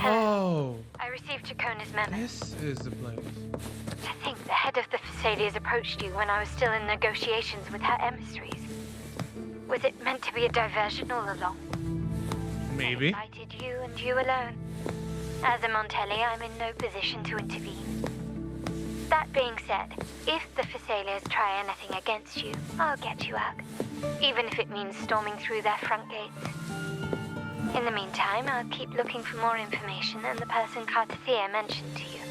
Oh, I received Chacona's memo. this is the place. I think the head of the Thessalias approached you when I was still in negotiations with her emissaries. Was it meant to be a diversion all along? Maybe. I invited you and you alone. As a Montelli, I'm in no position to intervene. That being said, if the Thessalias try anything against you, I'll get you out. Even if it means storming through their front gates. In the meantime, I'll keep looking for more information and the person Cartathea mentioned to you.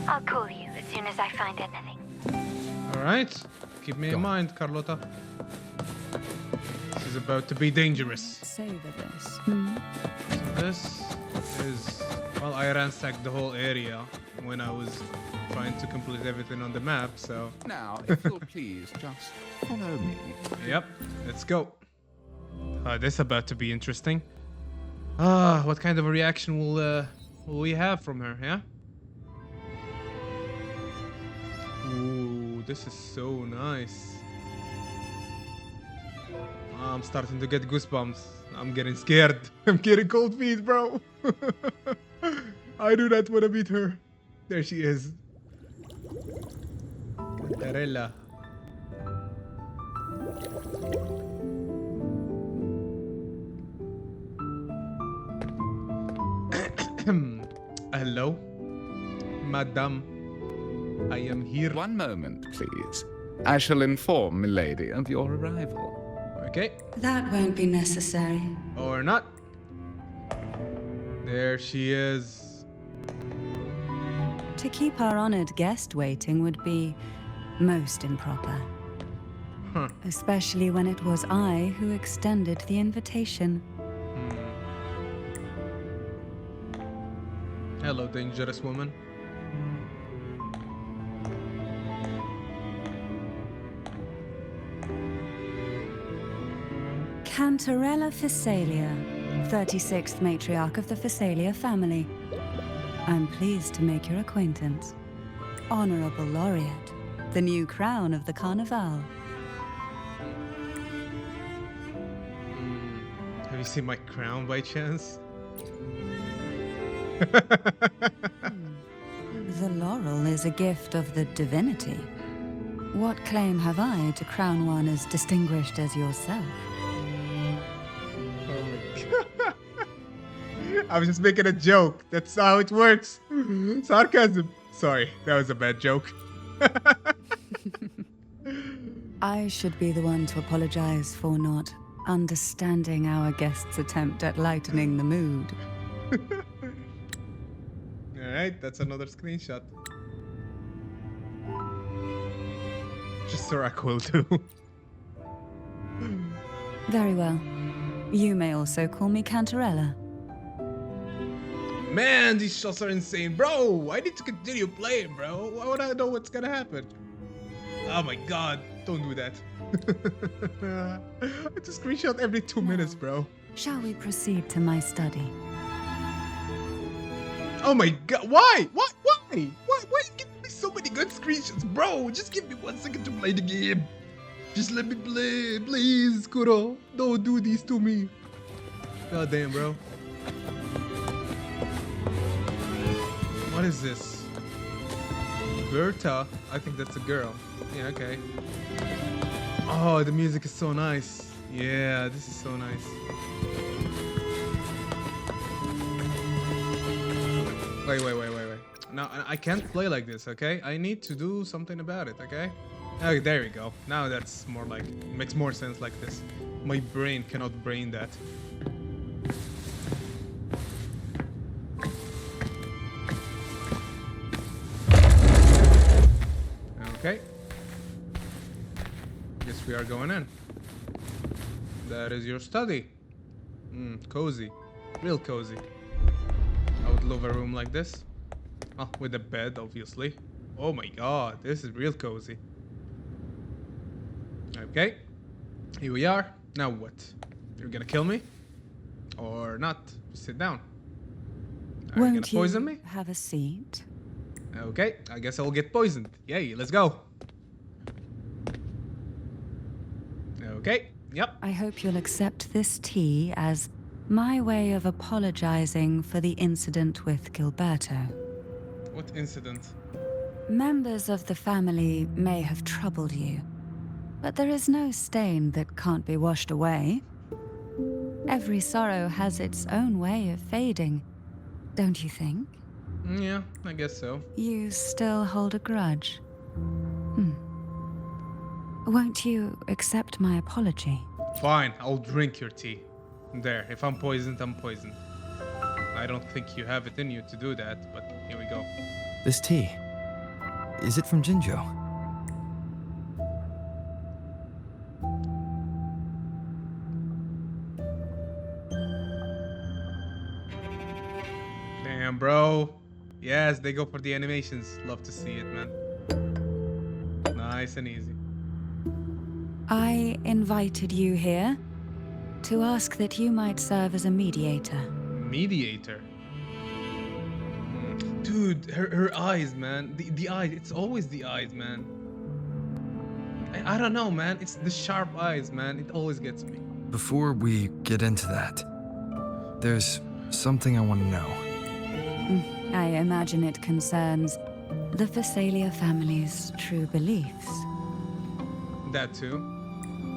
I'll call you as soon as I find anything. Alright. Keep me in mind, Carlota. This is about to be dangerous. Savor this. So this is... Well, I ransacked the whole area when I was trying to complete everything on the map, so... Now, if you'll please just follow me. Yep, let's go. This is about to be interesting. What kind of a reaction will we have from her, yeah? Ooh, this is so nice. I'm starting to get goosebumps. I'm getting scared. I'm getting cold feet, bro. I do not want to meet her. There she is. Cantarella. Hello, Madame. I am here. One moment, please. I shall inform Milady of your arrival. Okay, That won't be necessary. or not. There she is. To keep our honored guest waiting would be most improper. Huh. Especially when it was I who extended the invitation. Hello, dangerous woman. Cantarella Thessalia, 36th matriarch of the Thessalia family. I'm pleased to make your acquaintance. Honorable Laureate, the new crown of the Carnival. Have you seen my crown by chance? The laurel is a gift of the divinity. What claim have I to crown one as distinguished as yourself? Oh my god. I was just making a joke. That's how it works. Sarcasm. Sorry, that was a bad joke. I should be the one to apologize for not understanding our guest's attempt at lightening the mood. Alright, that's another screenshot. Just Serac will do. Very well. You may also call me Cantarella. Man, these shots are insane. Bro, I need to continue playing, bro. Why would I know what's gonna happen? Oh my god, don't do that. I just screenshot every 2 minutes, bro. Shall we proceed to my study? Oh my god, why? What? Why? Why are you giving me so many good screenshots? Bro, just give me 1 second to play the game. Just let me play, please, Kuro. Don't do this to me. God damn, bro. What is this? Berta? I think that's a girl. Yeah, okay. Oh, the music is so nice. Yeah, this is so nice. Wait. No, I can't play like this, okay? I need to do something about it, okay? Oh, there we go. Now that's more like, makes more sense like this. My brain cannot brain that. Okay. Guess we are going in. That is your study. Cozy. Real cozy. I would love a room like this. Oh, with a bed, obviously. Oh my god, this is real cozy. Okay. Here we are. Now what? You're gonna kill me? Or not? Just sit down. Are you gonna Won't you poison me? have a seat? Okay, I guess I'll get poisoned. Yay, let's go. Okay, yep. I hope you'll accept this tea as My way of apologizing for the incident with Gilberto. What incident? Members of the family may have troubled you, but there is no stain that can't be washed away. Every sorrow has its own way of fading, don't you think? Yeah, I guess so. You still hold a grudge? Won't you accept my apology? Fine, I'll drink your tea. There, if I'm poisoned, I'm poisoned. I don't think you have it in you to do that, but here we go. This tea, is it from Jinjo? Damn, bro. Yes, they go for the animations. Love to see it, man. Nice and easy. I invited you here to ask that you might serve as a mediator. Mediator. Dude, her eyes, man. The eyes. It's always the eyes, man. I don't know, man. It's the sharp eyes, man. It always gets me. Before we get into that, there's something I want to know. I imagine it concerns the Phasalia family's true beliefs. That too.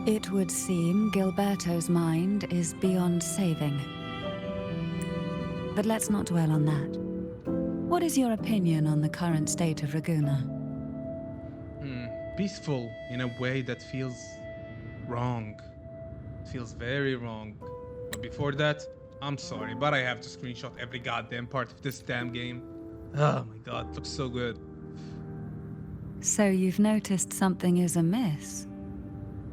It would seem Gilberto's mind is beyond saving. But let's not dwell on that. What is your opinion on the current state of Raguna? Peaceful in a way that feels wrong. It feels very wrong. But before that, I'm sorry, but I have to screenshot every goddamn part of this damn game. Oh my god, it looks so good. So you've noticed something is amiss?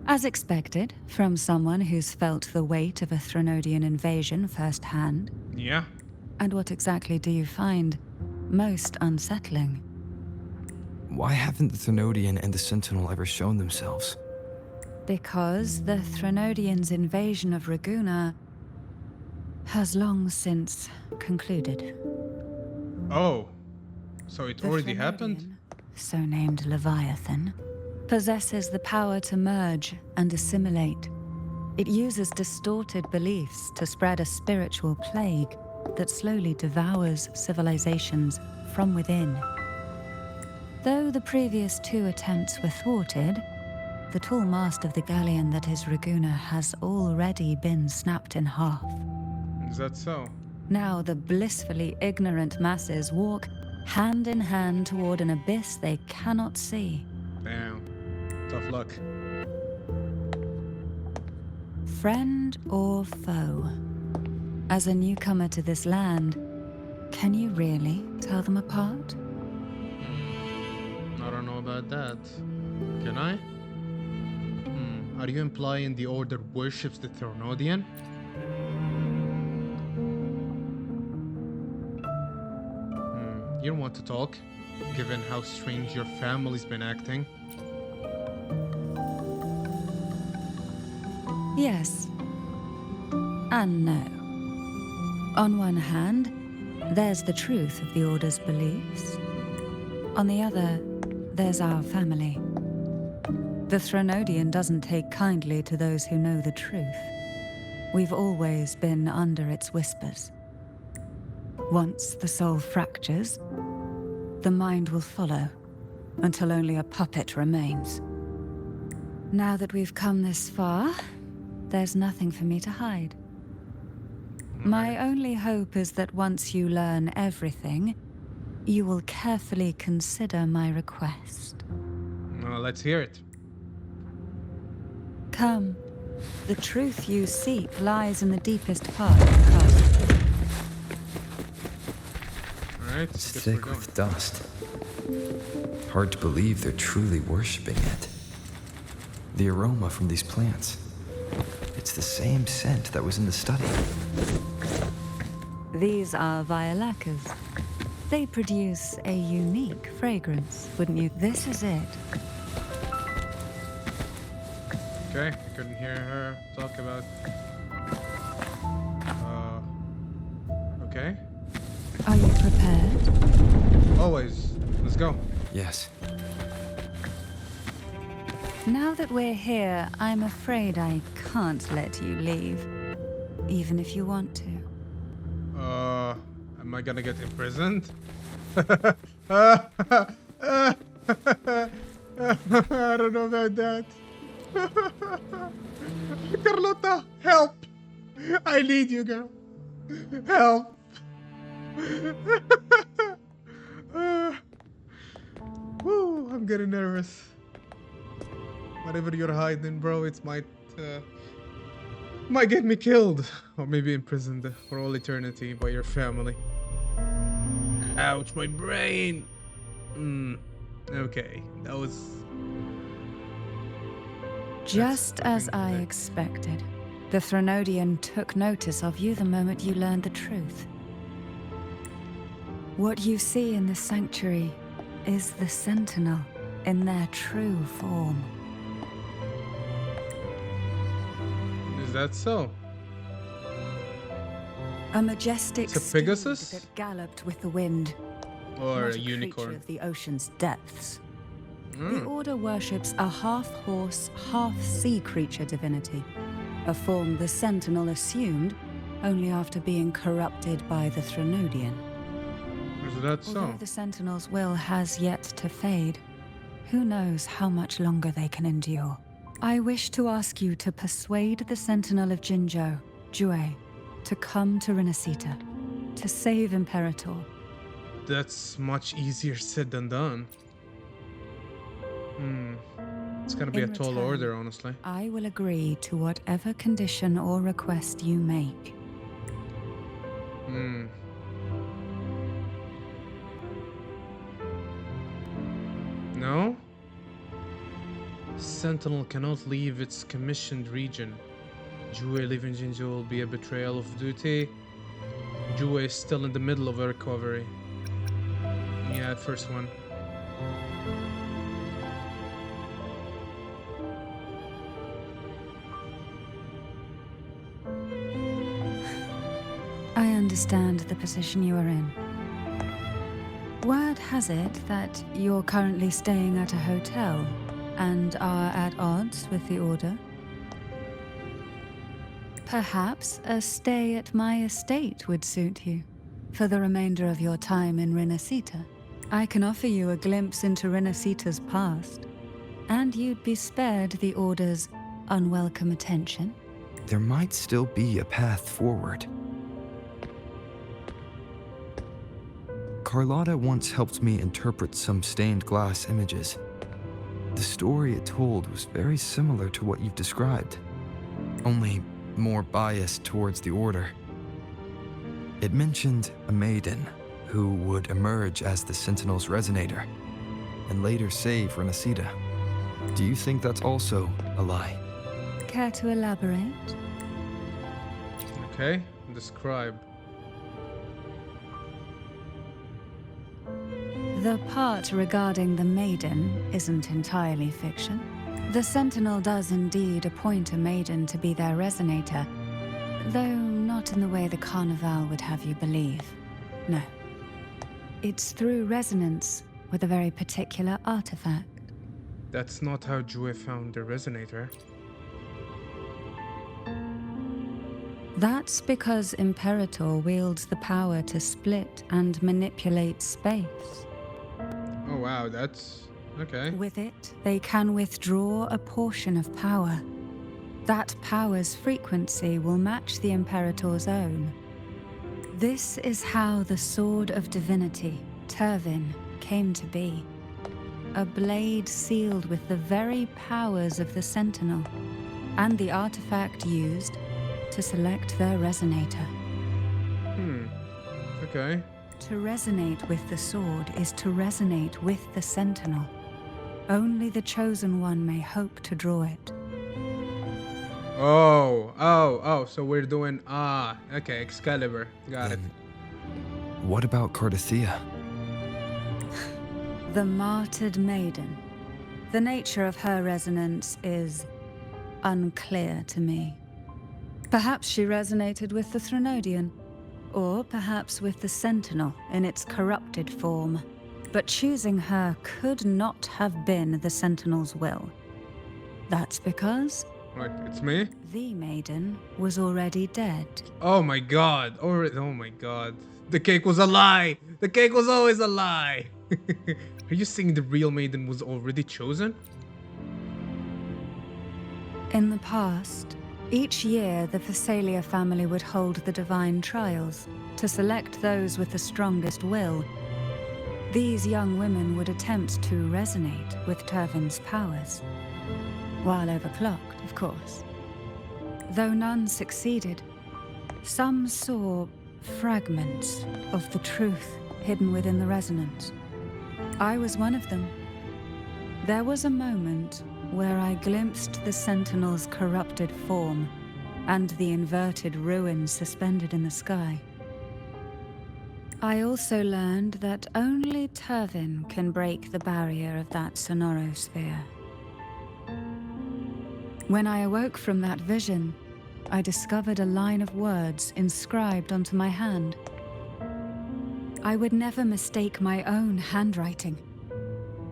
As expected, from someone who's felt the weight of a Threnodian invasion firsthand. Yeah? And what exactly do you find most unsettling? Why haven't the Threnodian and the Sentinel ever shown themselves? Because the Threnodians' invasion of Raguna has long since concluded. Oh. So it The already happened? Threnodian, so named Leviathan, possesses the power to merge and assimilate. It uses distorted beliefs to spread a spiritual plague that slowly devours civilizations from within. Though the previous two attempts were thwarted, the tall mast of the galleon that is Raguna has already been snapped in half. Is that so? Now the blissfully ignorant masses walk hand in hand toward an abyss they cannot see. Damn. Tough luck. Friend or foe? As a newcomer to this land, can you really tell them apart? I don't know about that. Can I? Are you implying the Order worships the Threnodian? You don't want to talk, given how strange your family's been acting. Yes. And no. On one hand, there's the truth of the Order's beliefs. On the other, there's our family. The Threnodian doesn't take kindly to those who know the truth. We've always been under its whispers. Once the soul fractures, the mind will follow, until only a puppet remains. Now that we've come this far, there's nothing for me to hide. My only hope is that once you learn everything, you will carefully consider my request. Well, let's hear it. Come. The truth you seek lies in the deepest part of the castle. Alright, It's guess we're thick going. with dust. Hard to believe they're truly worshipping it. The aroma from these plants. It's the same scent that was in the study. These are violacas. They produce a unique fragrance, wouldn't you? This is it. Okay, I couldn't hear her talk about... Okay. Are you prepared? Always. Let's go. Yes. Now that we're here, I'm afraid I can't let you leave. even if you want to. Am I gonna get imprisoned? I don't know about that. Carlota, help! I need you, girl. Help! Woo, I'm getting nervous. Whatever you're hiding, bro, it might get me killed, or maybe imprisoned for all eternity by your family. Ouch, my brain. Okay, that was Just as fucking I thick. expected, the Threnodian took notice of you the moment you learned the truth. What you see in the sanctuary is the Sentinel in their true form. Is that so? A majestic It's a steed Pegasus? that galloped with the wind, Or not a creature unicorn? of the ocean's depths. The Mm. Order worships a half-horse, half-sea creature divinity, a form the Sentinel assumed only after being corrupted by the Threnodian. Is that Although so? the Sentinel's will has yet to fade, who knows how much longer they can endure. I wish to ask you to persuade the Sentinel of Jinzhou, Jue, to come to Renacita, to save Imperator. That's much easier said than done. It's gonna be In a tall return, order, honestly. I will agree to whatever condition or request you make. No? Sentinel cannot leave its commissioned region. Jue leaving Jinzhou will be a betrayal of duty. Jue is still in the middle of a recovery. Yeah, first one. I understand the position you are in. Word has it that you're currently staying at a hotel and are at odds with the Order. Perhaps a stay at my estate would suit you for the remainder of your time in Renacita. I can offer you a glimpse into Renacita's past, and you'd be spared the Order's unwelcome attention. There might still be a path forward. Carlotta once helped me interpret some stained glass images. The story it told was very similar to what you've described, only more biased towards the Order. It mentioned a maiden who would emerge as the Sentinel's resonator and later save Renacita. Do you think that's also a lie? Care to elaborate? Okay, describe. The part regarding the maiden isn't entirely fiction. The Sentinel does indeed appoint a maiden to be their resonator, though not in the way the Carnival would have you believe. No. It's through resonance with a very particular artifact. That's not how Jue found the resonator. That's because Imperator wields the power to split and manipulate space. Oh wow, that's okay. With it, they can withdraw a portion of power. That power's frequency will match the Imperator's own. This is how the Sword of Divinity, Turvin, came to be. A blade sealed with the very powers of the Sentinel, and the artifact used to select their resonator. Okay. To resonate with the sword is to resonate with the Sentinel. Only the Chosen One may hope to draw it. Oh, so we're doing, okay, Excalibur. Got it. What about Cardathea? The Martyred Maiden. The nature of her resonance is unclear to me. Perhaps she resonated with the Threnodian, or perhaps with the Sentinel in its corrupted form. But choosing her could not have been the Sentinel's will. That's because Wait, it's me? The maiden was already dead. Oh my god. Oh my god. The cake was a lie. The cake was always a lie. Are you saying the real maiden was already chosen? In the past, each year the Phasalia family would hold the divine trials to select those with the strongest will. These young women would attempt to resonate with Turvin's powers, while overclocked, of course. Though none succeeded, some saw fragments of the truth hidden within the resonance. I was one of them. There was a moment where I glimpsed the Sentinel's corrupted form and the inverted ruins suspended in the sky. I also learned that only Turvin can break the barrier of that sonorosphere. When I awoke from that vision, I discovered a line of words inscribed onto my hand. I would never mistake my own handwriting.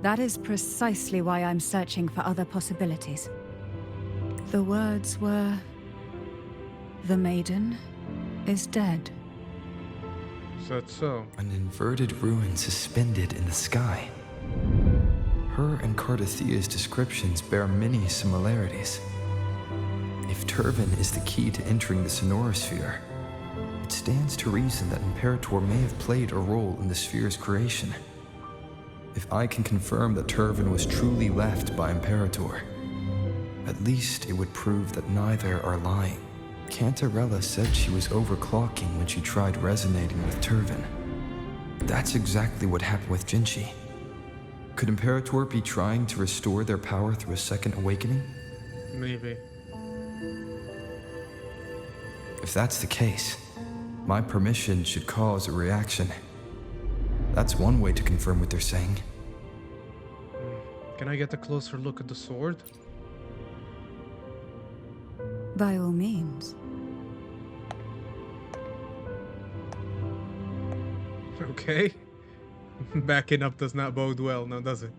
That is precisely why I'm searching for other possibilities. The words were, "The maiden is dead." Is that so? An inverted ruin suspended in the sky. Her and Cardathia's descriptions bear many similarities. If Turvin is the key to entering the sonorosphere, it stands to reason that Imperator may have played a role in the sphere's creation. If I can confirm that Turvin was truly left by Imperator, at least it would prove that neither are lying. Cantarella said she was overclocking when she tried resonating with Turvin. That's exactly what happened with Jinchi. Could Imperator be trying to restore their power through a second awakening? Maybe. If that's the case, my permission should cause a reaction. That's one way to confirm what they're saying. Can I get a closer look at the sword? By all means. Okay. Backing up does not bode well, now does it?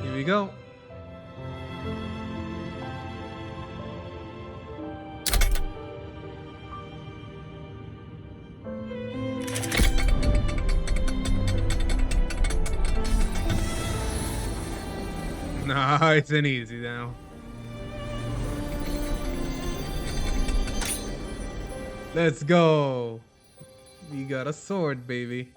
Here we go. Nice and easy now. Let's go. We got a sword, baby.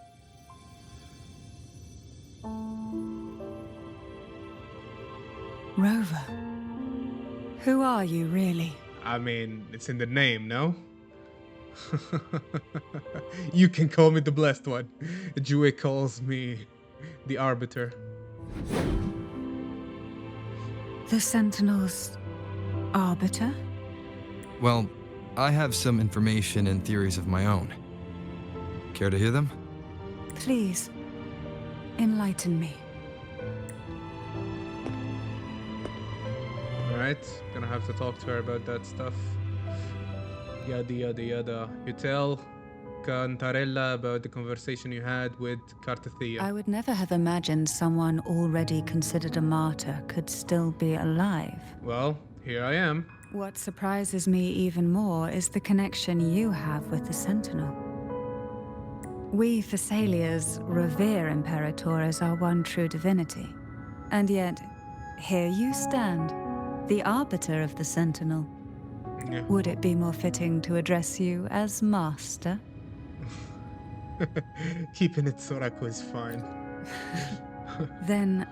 Rover, who are you really? I mean, it's in the name, no? You can call me the Blessed One. Jue calls me the Arbiter. The Sentinel's arbiter? Well, I have some information and theories of my own. Care to hear them? Please, enlighten me. Alright, gonna have to talk to her about that stuff. Yada yada yada. You tell Cantarella about the conversation you had with Cartathea. I would never have imagined someone already considered a martyr could still be alive. Well, here I am. What surprises me even more is the connection you have with the Sentinel. We Phasalias revere Imperator as our one true divinity. And yet, here you stand, the arbiter of the Sentinel. Yeah. Would it be more fitting to address you as Master? Keeping it Sorako is fine. Then,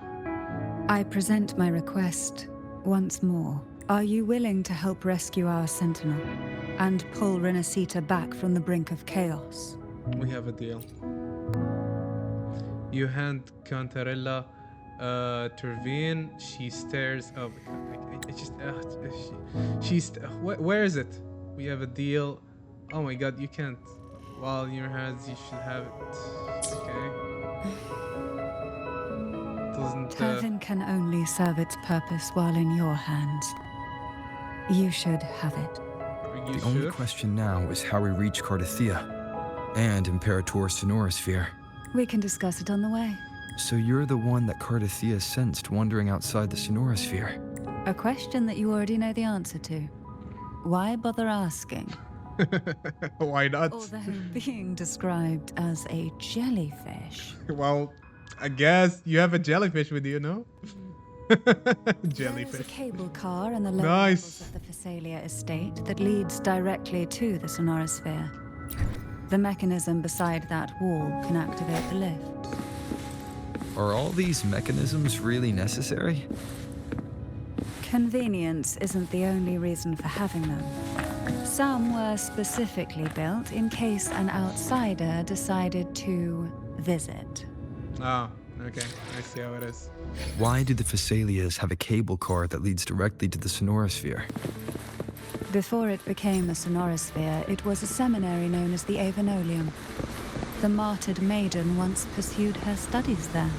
I present my request once more. Are you willing to help rescue our Sentinel and pull Renacita back from the brink of chaos? We have a deal. You hand Cantarella Turvine. She stares. Oh my god! I just. Where is it? We have a deal. Oh my god! You can't. While in your hands, you should have it. Okay. Doesn't. Turvin can only serve its purpose while in your hands. You should have it. We You The only should. question now is how we reach Cardathia and Imperator Sonorosphere. We can discuss it on the way. So you're the one that Cardathia sensed wandering outside the Sonorosphere. A question that you already know the answer to. Why bother asking? Why not? Although being described as a jellyfish. Well, I guess you have a jellyfish with you, no? There is a Jellyfish. cable car in the lower Nice. levels of the Phasalia estate that leads directly to the Sonorosphere. The mechanism beside that wall can activate the lift. Are all these mechanisms really necessary? Convenience isn't the only reason for having them. Some were specifically built in case an outsider decided to visit. Oh, okay. I see how it is. Why do the Phasalias have a cable car that leads directly to the Sonorosphere? Before it became a Sonorosphere, it was a seminary known as the Avenolium. The martyred maiden once pursued her studies there.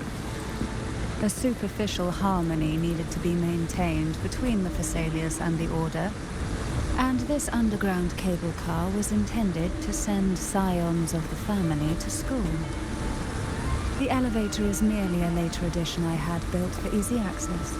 A superficial harmony needed to be maintained between the Phasalias and the Order, and this underground cable car was intended to send scions of the family to school. The elevator is merely a later addition I had built for easy access.